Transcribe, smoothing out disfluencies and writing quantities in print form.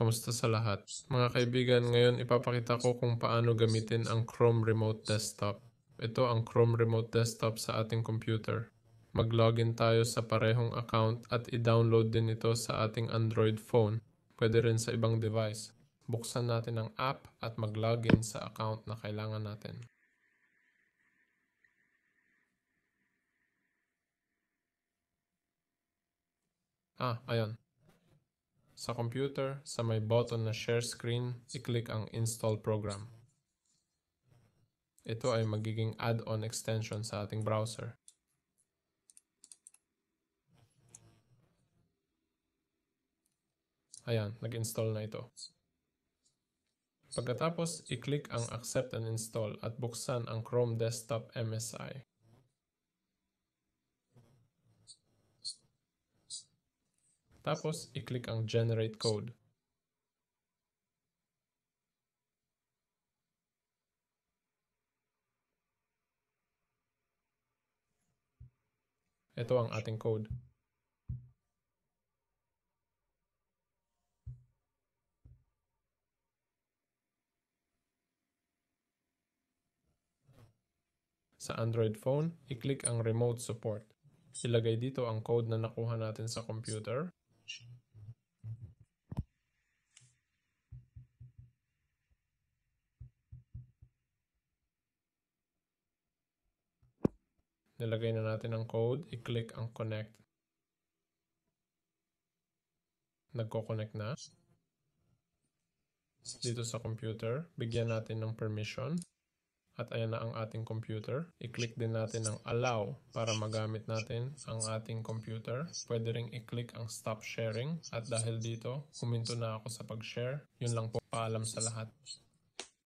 kamusta sa lahat? Mga kaibigan, ngayon ipapakita ko kung paano gamitin ang Chrome Remote Desktop. Ito ang Chrome Remote Desktop sa ating computer. Mag-login tayo sa parehong account at i-download din ito sa ating Android phone. Pwede rin sa ibang device. Buksan natin ang app at mag-login sa account na kailangan natin. Ayun. Sa computer, sa may button na share screen, i-click ang install program. Ito ay magiging add-on extension sa ating browser. Ayan, nag-install na ito. Pagkatapos, i-click ang accept and install at buksan ang Chrome Desktop MSI. Tapos, i-click ang generate code. Ito ang ating code. Sa Android phone, i-click ang remote support. Ilagay dito ang code na nakuha natin sa computer. Nilagay na natin ang code, i-click ang connect. Nagko-connect na. Dito sa computer, bigyan natin ng permission. At ayan na ang ating computer. I-click din natin ang allow para magamit natin ang ating computer. Pwede ring i-click ang stop sharing. At dahil dito, huminto na ako sa pag-share. Yun lang po, paalam sa lahat.